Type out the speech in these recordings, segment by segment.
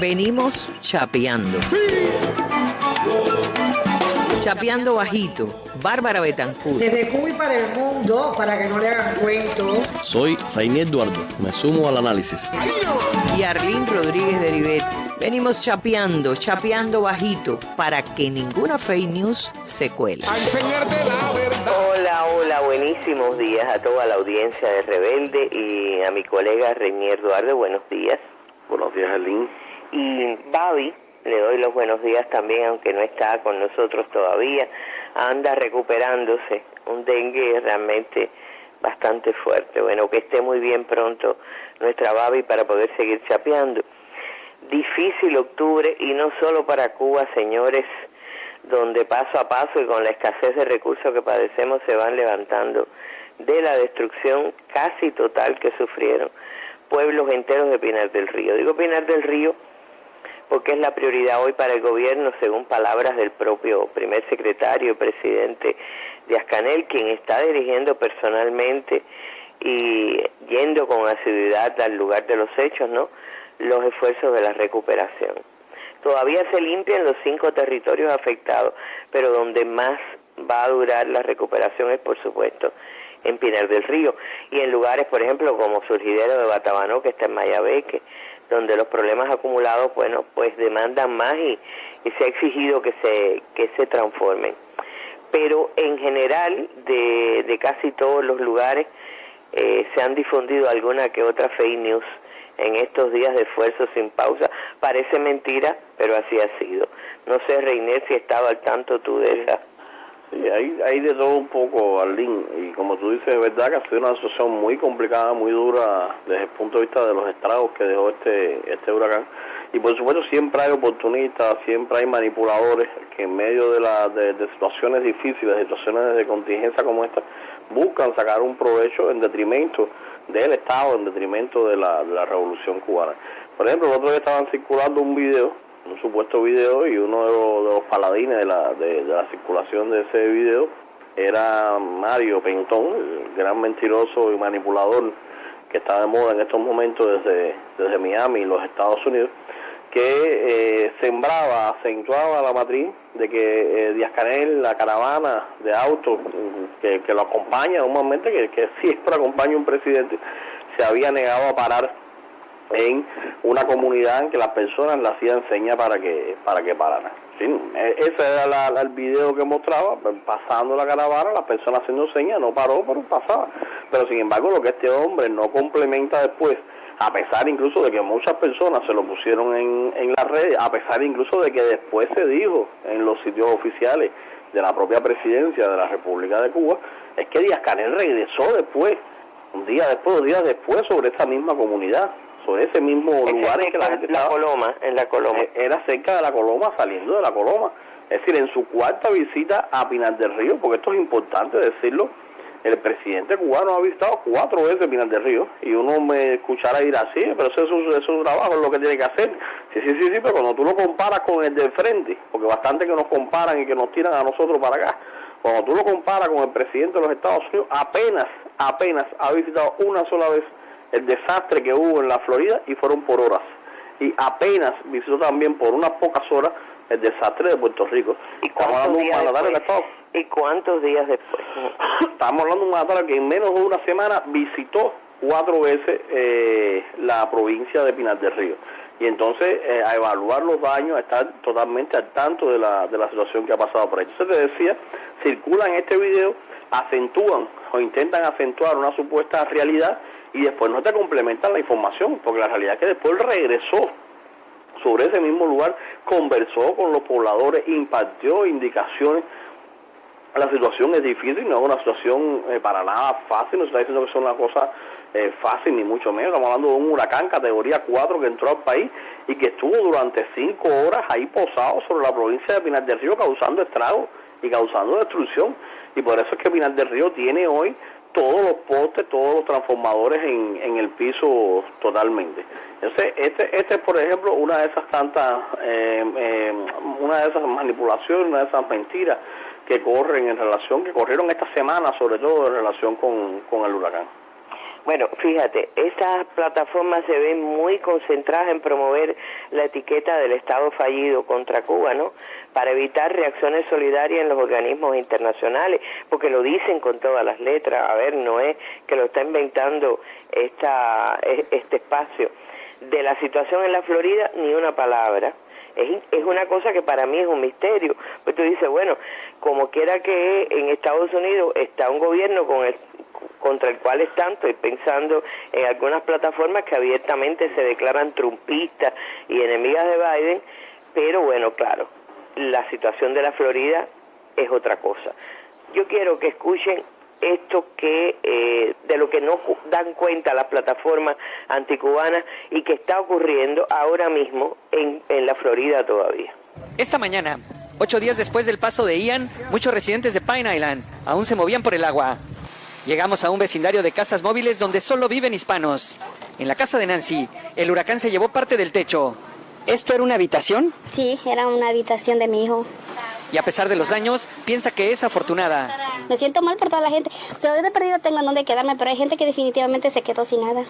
Venimos chapeando. Chapeando bajito. Bárbara Betancourt. Desde Cuba y para el mundo, para que no le hagan cuento. Soy Reinier Eduardo. Me sumo al análisis. Y Arlene Rodríguez de Ribet. Venimos chapeando bajito, para que ninguna fake news se cuele. A enseñarte la verdad. Hola, buenísimos días a toda la audiencia de Rebelde y a mi colega Reinier Eduardo, buenos días. Buenos días, Arlene. Y Babi, le doy los buenos días también, aunque no está con nosotros todavía, anda recuperándose, un dengue realmente bastante fuerte. Bueno, que esté muy bien pronto nuestra Babi para poder seguir chapeando. Difícil octubre, y no solo para Cuba, señores, donde paso a paso y con la escasez de recursos que padecemos se van levantando de la destrucción casi total que sufrieron pueblos enteros de Pinar del Río. Digo Pinar del Río porque es la prioridad hoy para el gobierno, según palabras del propio primer secretario y presidente Díaz Canel, quien está dirigiendo personalmente y yendo con asiduidad al lugar de los hechos, ¿no?, los esfuerzos de la recuperación. Todavía se limpian los 5 territorios afectados, pero donde más va a durar la recuperación es, por supuesto, en Pinar del Río y en lugares, por ejemplo, como Surgidero de Batabanó, que está en Mayabeque, donde los problemas acumulados, bueno, pues demandan más y se ha exigido que se transformen. Pero en general, de casi todos los lugares, se han difundido alguna que otra fake news en estos días de esfuerzo sin pausa. Parece mentira, pero así ha sido. No sé, Reinier, si estaba al tanto tú de esa. Sí, hay de todo un poco, Arlene, y como tú dices, es verdad que ha sido una situación muy complicada, muy dura desde el punto de vista de los estragos que dejó este huracán. Y por supuesto siempre hay oportunistas, siempre hay manipuladores que en medio de situaciones difíciles, de situaciones de contingencia como esta, buscan sacar un provecho en detrimento del Estado, en detrimento de la revolución cubana. Por ejemplo, el otro día estaban circulando un supuesto video, y uno de los paladines de la circulación de ese video era Mario Pentón, el gran mentiroso y manipulador que está de moda en estos momentos desde Miami, los Estados Unidos, que acentuaba la matriz de que Díaz Canel, la caravana de autos que lo acompaña normalmente, que siempre acompaña un presidente, se había negado a parar en una comunidad en que las personas le hacían señas para que pararan. Sí, ese era el video que mostraba, pasando la caravana, las personas haciendo señas, no paró, pero pasaba. Pero sin embargo, lo que este hombre no complementa después, a pesar incluso de que muchas personas se lo pusieron en las redes, a pesar incluso de que después se dijo en los sitios oficiales de la propia presidencia de la República de Cuba, es que Díaz Canel regresó después, un día después, 2 días después, sobre esa misma comunidad, sobre ese mismo lugar en que la gente estaba. En la Coloma. Era cerca de la Coloma, saliendo de la Coloma. Es decir, en su cuarta visita a Pinar del Río, porque esto es importante decirlo, el presidente cubano ha visitado 4 veces Pinar del Río, y uno me escuchará y dirá, sí, pero eso es su trabajo, es lo que tiene que hacer. Sí, pero cuando tú lo comparas con el del frente, porque bastante que nos comparan y que nos tiran a nosotros para acá, cuando tú lo comparas con el presidente de los Estados Unidos, apenas ha visitado una sola vez el desastre que hubo en la Florida, y fueron por horas. Y apenas visitó también por unas pocas horas el desastre de Puerto Rico. ¿Y cuántos días después? Estamos hablando de un mandatario que en menos de una semana visitó 4 veces la provincia de Pinar del Río. Y entonces a evaluar los daños, a estar totalmente al tanto de la situación que ha pasado por ahí. Entonces te decía, circulan este video, acentúan o intentan acentuar una supuesta realidad, y después no te complementan la información, porque la realidad es que después regresó sobre ese mismo lugar, conversó con los pobladores, impartió indicaciones. La situación es difícil, no es una situación para nada fácil, no se está diciendo que es una cosa fácil, ni mucho menos. Estamos hablando de un huracán categoría 4 que entró al país y que estuvo durante 5 horas ahí posado sobre la provincia de Pinar del Río, causando estragos y causando destrucción. Y por eso es que Pinar del Río tiene hoy todos los postes, todos los transformadores en el piso totalmente. Entonces, este es, por ejemplo, una de esas tantas, una de esas manipulaciones, una de esas mentiras que corrieron esta semana, sobre todo en relación con el huracán. Bueno, fíjate, estas plataformas se ven muy concentradas en promover la etiqueta del Estado fallido contra Cuba, ¿no? Para evitar reacciones solidarias en los organismos internacionales, porque lo dicen con todas las letras. A ver, no es que lo está inventando este espacio. De la situación en la Florida, ni una palabra. Es una cosa que para mí es un misterio. Pues tú dices, bueno, como quiera que en Estados Unidos está un gobierno contra el cual están, estoy pensando en algunas plataformas que abiertamente se declaran trumpistas y enemigas de Biden, pero bueno, claro, la situación de la Florida es otra cosa. Yo quiero que escuchen esto que de lo que no dan cuenta las plataformas anticubanas y que está ocurriendo ahora mismo en la Florida todavía. Esta mañana, 8 días después del paso de Ian, muchos residentes de Pine Island aún se movían por el agua. Llegamos a un vecindario de casas móviles donde solo viven hispanos. En la casa de Nancy, el huracán se llevó parte del techo. ¿Esto era una habitación? Sí, era una habitación de mi hijo. Y a pesar de los daños, piensa que es afortunada. Me siento mal por toda la gente. Si hoy de perdido tengo en dónde quedarme, pero hay gente que definitivamente se quedó sin nada.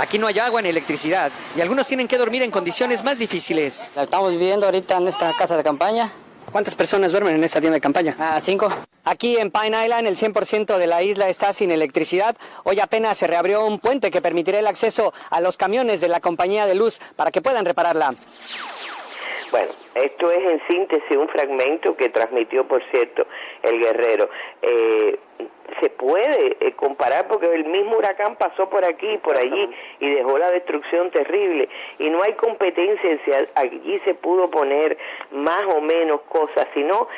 Aquí no hay agua ni electricidad y algunos tienen que dormir en condiciones más difíciles. Estamos viviendo ahorita en esta casa de campaña. ¿Cuántas personas duermen en esta tienda de campaña? 5. Aquí en Pine Island el 100% de la isla está sin electricidad. Hoy apenas se reabrió un puente que permitirá el acceso a los camiones de la compañía de luz para que puedan repararla. Bueno, esto es en síntesis un fragmento que transmitió, por cierto, el Guerrero. Se puede comparar porque el mismo huracán pasó por aquí y por allí y dejó la destrucción terrible. Y no hay competencia en si allí se pudo poner más o menos cosas, sino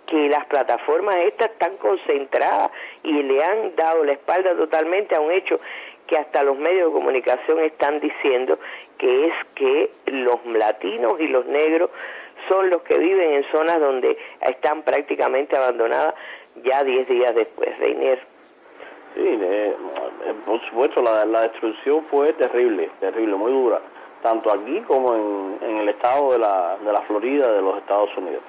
que las plataformas estas están concentradas y le han dado la espalda totalmente a un hecho que hasta los medios de comunicación están diciendo, que es que los latinos y los negros son los que viven en zonas donde están prácticamente abandonadas ya 10 días después. Reinier. Sí, por supuesto, la destrucción fue terrible, muy dura, tanto aquí como en el estado de la Florida, de los Estados Unidos.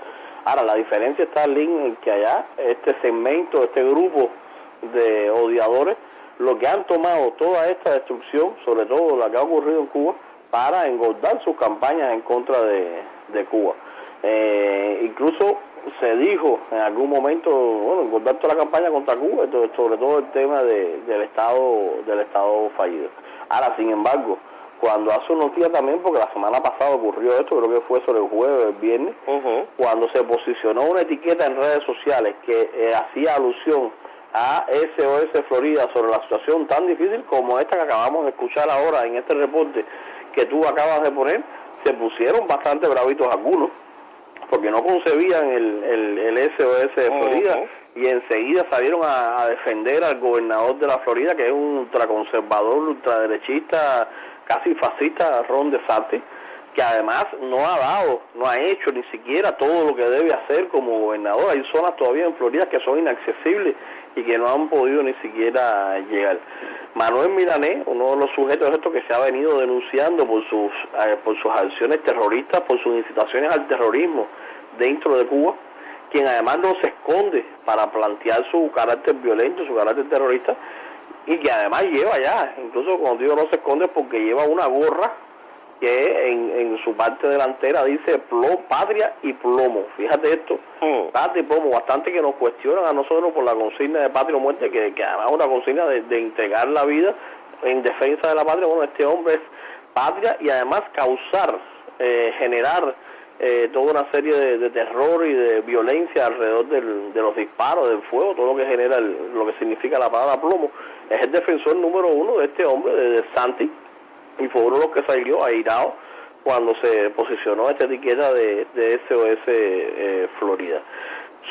Ahora, la diferencia está, Lynn, en que allá este segmento, este grupo de odiadores, lo que han tomado toda esta destrucción, sobre todo la que ha ocurrido en Cuba, para engordar sus campañas en contra de Cuba. Incluso se dijo en algún momento, bueno, engordar toda la campaña contra Cuba, sobre todo el tema del Estado fallido. Ahora, sin embargo, cuando hace unos días también, porque la semana pasada ocurrió esto, creo que fue sobre el jueves, el viernes, cuando se posicionó una etiqueta en redes sociales que hacía alusión a SOS Florida sobre la situación tan difícil como esta que acabamos de escuchar ahora en este reporte que tú acabas de poner, se pusieron bastante bravitos algunos, porque no concebían el SOS de Florida, y enseguida salieron a defender al gobernador de la Florida, que es un ultraconservador, ultraderechista, casi fascista, Ron DeSantis, que además no ha hecho ni siquiera todo lo que debe hacer como gobernador. Hay zonas todavía en Florida que son inaccesibles y que no han podido ni siquiera llegar. Manuel Milanés, uno de los sujetos estos que se ha venido denunciando por sus acciones terroristas, por sus incitaciones al terrorismo dentro de Cuba, quien además no se esconde para plantear su carácter violento, su carácter terrorista, y que además lleva ya, incluso cuando digo no se esconde, porque lleva una gorra que en su parte delantera dice patria y plomo. Fíjate esto, patria y plomo, bastante que nos cuestionan a nosotros por la consigna de patria o muerte, que además es una consigna de entregar la vida en defensa de la patria. Bueno, este hombre es patria y además generar toda una serie de terror y de violencia alrededor de los disparos, del fuego, todo lo que genera lo que significa la palabra plomo. Es el defensor número uno de este hombre, de DeSantis, y fue uno de los que salió airado cuando se posicionó esta etiqueta de SOS Florida.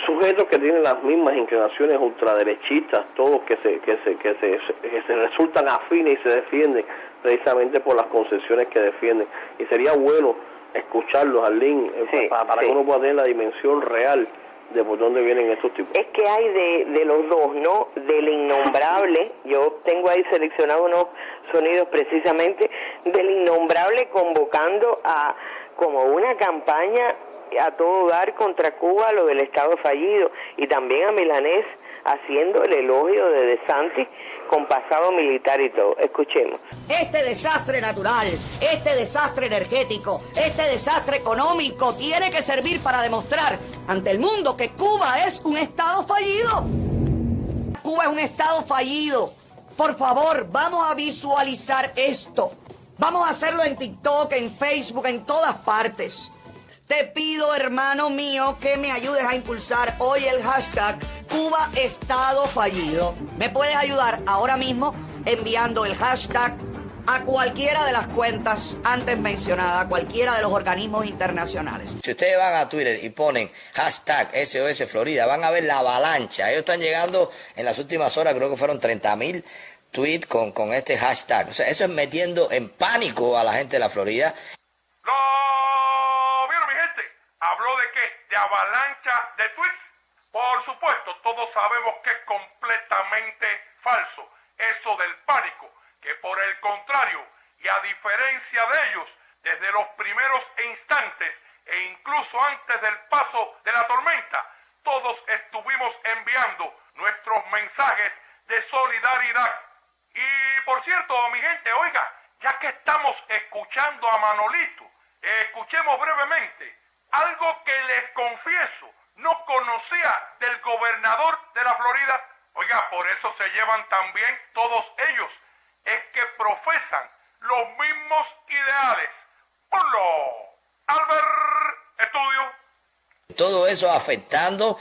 Sujetos que tienen las mismas inclinaciones ultraderechistas, todos que se resultan afines y se defienden precisamente por las concesiones que defienden. Y sería bueno escucharlos, Arlene, para que uno pueda tener la dimensión real de por dónde vienen estos tipos. Es que hay de los dos, ¿no? Del innombrable, yo tengo ahí seleccionado unos sonidos precisamente del innombrable convocando a como una campaña a todo dar contra Cuba lo del Estado fallido, y también a Milanés haciendo el elogio de DeSantis con pasado militar y todo. Escuchemos. Este desastre natural, este desastre energético, este desastre económico tiene que servir para demostrar ante el mundo que Cuba es un Estado fallido. Cuba es un Estado fallido. Por favor, vamos a visualizar esto. Vamos a hacerlo en TikTok, en Facebook, en todas partes. Te pido, hermano mío, que me ayudes a impulsar hoy el hashtag Cuba Estado Fallido. ¿Me puedes ayudar ahora mismo enviando el hashtag a cualquiera de las cuentas antes mencionadas, a cualquiera de los organismos internacionales? Si ustedes van a Twitter y ponen hashtag SOS Florida, van a ver la avalancha. Ellos están llegando en las últimas horas, creo que fueron 30.000 tweets con este hashtag. O sea, eso es metiendo en pánico a la gente de la Florida. ¿Vieron, mi gente? ¿Habló de qué? ¿De avalancha de tweets? Por supuesto, todos sabemos que es completamente falso eso del pánico, que por el contrario, y a diferencia de ellos, desde los primeros instantes e incluso antes del paso de la tormenta, todos estuvimos enviando nuestros mensajes de solidaridad. Y por cierto, mi gente, oiga, ya que estamos escuchando a Manolito, escuchemos brevemente algo que les confieso, no conocía del gobernador de la Florida. Oiga, por eso se llevan tan bien todos ellos, es que profesan los mismos ideales. Ponlo, Albert Estudio. Todo eso afectando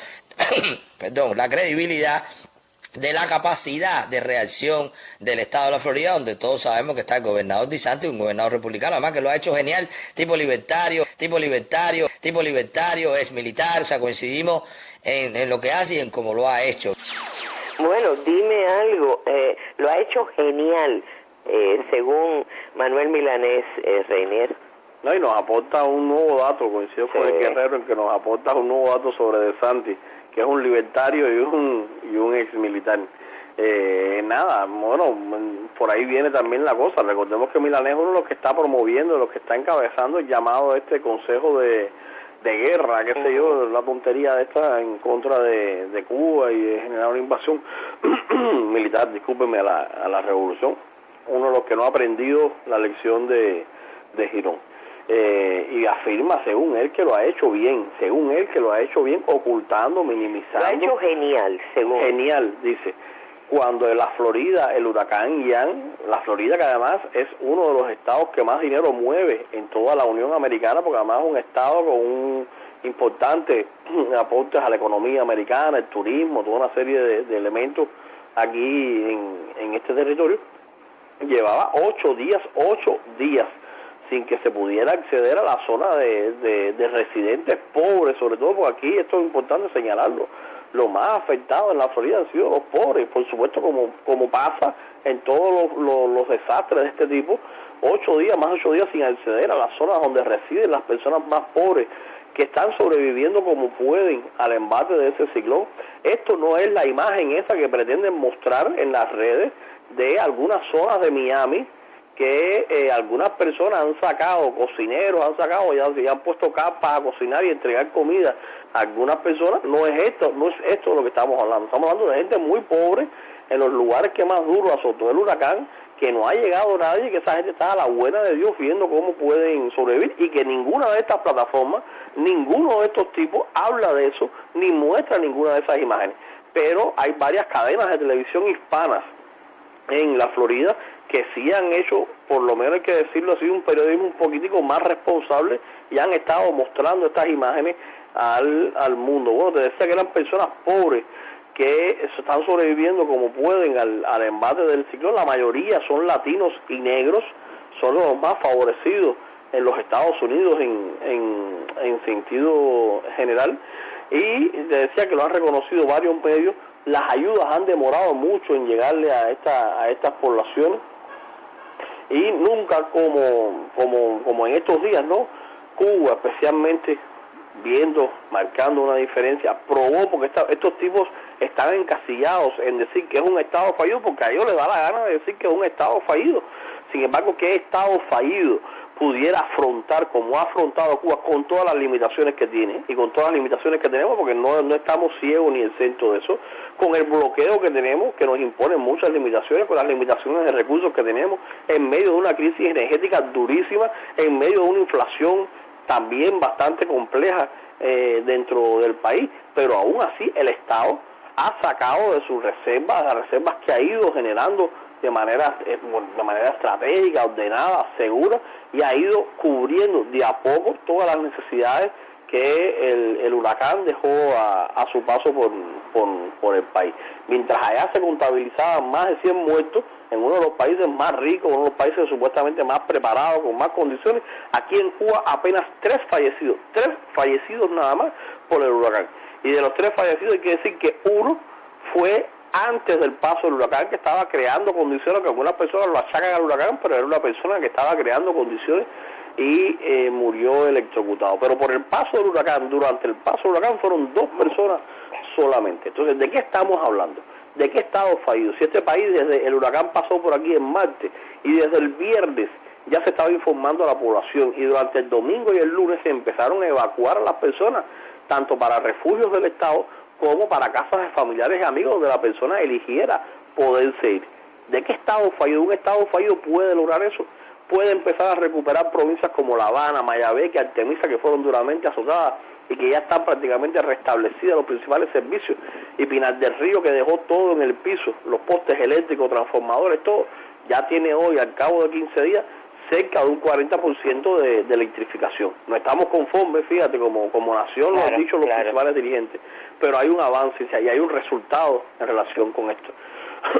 la credibilidad de la capacidad de reacción del Estado de la Florida, donde todos sabemos que está el gobernador DeSantis, un gobernador republicano, además que lo ha hecho genial, tipo libertario, es militar, o sea, coincidimos en lo que hace y en cómo lo ha hecho. Bueno, dime algo, lo ha hecho genial, según Manuel Milanés, Reinier. No, y nos aporta un nuevo dato, coincido con el Guerrero, en que nos aporta un nuevo dato sobre DeSantis, que es un libertario y un ex militar. Nada, bueno, por ahí viene también la cosa. Recordemos que Milanés es uno de los que está promoviendo, de los que está encabezando el llamado a este consejo de guerra, qué sé yo, la tontería de esta en contra de Cuba y de generar una invasión militar, discúlpenme, a la revolución. Uno de los que no ha aprendido la lección de Girón. Y afirma, según él, que lo ha hecho bien, ocultando, minimizando. Lo ha hecho genial, según. Genial, dice. Cuando en la Florida, el huracán Ian, la Florida, que además es uno de los estados que más dinero mueve en toda la Unión Americana, porque además es un estado con un importante aportes a la economía americana, el turismo, toda una serie de elementos aquí en este territorio, llevaba 8 días sin que se pudiera acceder a la zona de residentes pobres, sobre todo porque aquí, esto es importante señalarlo, los más afectados en la Florida han sido los pobres, por supuesto, como pasa en todos los desastres de este tipo. 8 días sin acceder a las zonas donde residen las personas más pobres, que están sobreviviendo como pueden al embate de ese ciclón. Esto no es la imagen esa que pretenden mostrar en las redes de algunas zonas de Miami, que algunas personas han sacado, cocineros ya han puesto capas a cocinar y entregar comida a algunas personas. No es esto de lo que estamos hablando. Estamos hablando de gente muy pobre en los lugares que más duro azotó el huracán, que no ha llegado nadie y que esa gente está a la buena de Dios viendo cómo pueden sobrevivir, y que ninguna de estas plataformas, ninguno de estos tipos habla de eso, ni muestra ninguna de esas imágenes. Pero hay varias cadenas de televisión hispanas en la Florida que sí han hecho, por lo menos hay que decirlo así, un periodismo un poquitico más responsable, y han estado mostrando estas imágenes al mundo. Bueno, te decía que eran personas pobres que están sobreviviendo como pueden al embate del ciclón. La mayoría son latinos y negros, son los más favorecidos en los Estados Unidos en sentido general, y te decía que lo han reconocido varios medios. Las ayudas han demorado mucho en llegarle a estas poblaciones, y nunca como en estos días, ¿no? Cuba, especialmente, marcando una diferencia, probó, porque estos tipos están encasillados en decir que es un estado fallido, porque a ellos les da la gana de decir que es un estado fallido. Sin embargo, ¿qué estado fallido? pudiera afrontar como ha afrontado Cuba con todas las limitaciones que tiene y con todas las limitaciones que tenemos, porque no estamos ciegos ni exentos de eso, con el bloqueo que tenemos, que nos impone muchas limitaciones, con las limitaciones de recursos que tenemos, en medio de una crisis energética durísima, en medio de una inflación también bastante compleja dentro del país, pero aún así el Estado ha sacado de sus reservas, las reservas que ha ido generando de manera estratégica, ordenada, segura, y ha ido cubriendo de a poco todas las necesidades que el huracán dejó a su paso por el país. Mientras allá se contabilizaban más de 100 muertos en uno de los países más ricos, uno de los países supuestamente más preparados, con más condiciones, aquí en Cuba apenas 3 fallecidos nada más por el huracán. Y de los 3 fallecidos hay que decir que uno fue antes del paso del huracán, que estaba creando condiciones, que algunas personas lo achacan al huracán, pero era una persona que estaba creando condiciones y murió electrocutado. Pero por el paso del huracán, durante el paso del huracán, fueron 2 personas solamente. Entonces, ¿de qué estamos hablando? ¿De qué estado fallido? Si este país, desde el huracán pasó por aquí en martes, y desde el viernes ya se estaba informando a la población, y durante el domingo y el lunes se empezaron a evacuar a las personas, tanto para refugios del Estado, como para casas de familiares y amigos donde la persona eligiera poderse ir. ¿De qué estado fallido? Un estado fallido puede lograr eso. Puede empezar a recuperar provincias como La Habana, Mayabeque, Artemisa, que fueron duramente azotadas y que ya están prácticamente restablecidas los principales servicios, y Pinar del Río, que dejó todo en el piso, los postes eléctricos, transformadores, todo, ya tiene hoy, al cabo de 15 días, cerca de un 40% de electrificación. No estamos conformes, fíjate, como nación, lo han dicho los principales dirigentes, pero hay un avance y hay un resultado en relación con esto.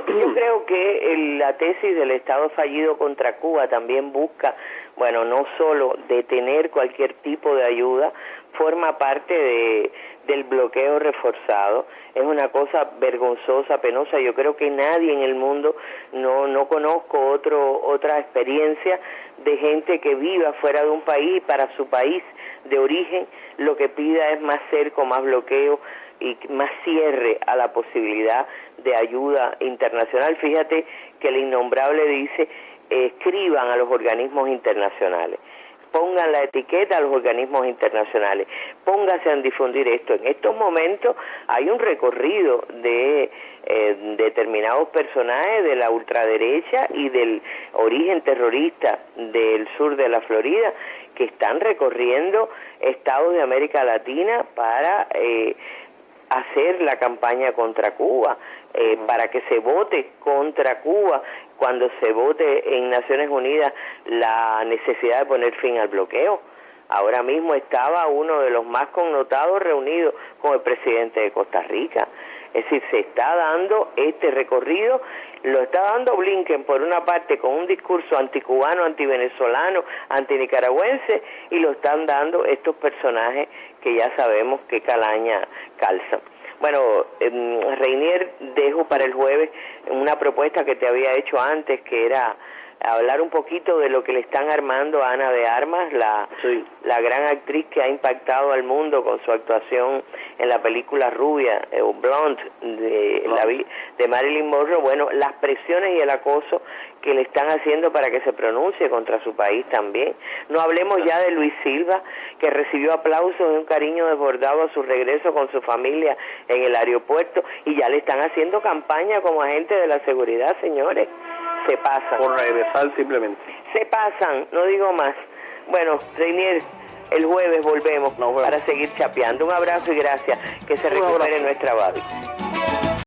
Yo creo que la tesis del Estado fallido contra Cuba también busca, bueno, no solo detener cualquier tipo de ayuda, forma parte del bloqueo reforzado. Es una cosa vergonzosa, penosa. Yo creo que nadie en el mundo, no conozco otra experiencia de gente que viva fuera de un país y para su país de origen lo que pida es más cerco, más bloqueo y más cierre a la posibilidad de ayuda internacional. Fíjate que el innombrable dice, escriban a los organismos internacionales, pongan la etiqueta a los organismos internacionales, pónganse a difundir esto. En estos momentos hay un recorrido de determinados personajes de la ultraderecha y del origen terrorista del sur de la Florida que están recorriendo estados de América Latina para hacer la campaña contra Cuba, para que se vote contra Cuba cuando se vote en Naciones Unidas la necesidad de poner fin al bloqueo. Ahora mismo estaba uno de los más connotados reunido con el presidente de Costa Rica. Es decir, se está dando este recorrido, lo está dando Blinken por una parte con un discurso anticubano, antivenezolano, antinicaragüense, y lo están dando estos personajes que ya sabemos qué calaña calzan. Bueno, Reinier, dejo para el jueves una propuesta que te había hecho antes, que era hablar un poquito de lo que le están armando a Ana de Armas, la gran actriz que ha impactado al mundo con su actuación en la película Rubia, Blonde, de Marilyn Monroe. Bueno, las presiones y el acoso que le están haciendo para que se pronuncie contra su país también. No hablemos ya de Luis Silva, que recibió aplausos y un cariño desbordado a su regreso con su familia en el aeropuerto, y ya le están haciendo campaña como agente de la seguridad, señores. Se pasan. Por regresar simplemente. Se pasan, no digo más. Bueno, Reinier, el jueves volvemos para seguir chapeando. Un abrazo y gracias. Que se recupere nuestra Babi.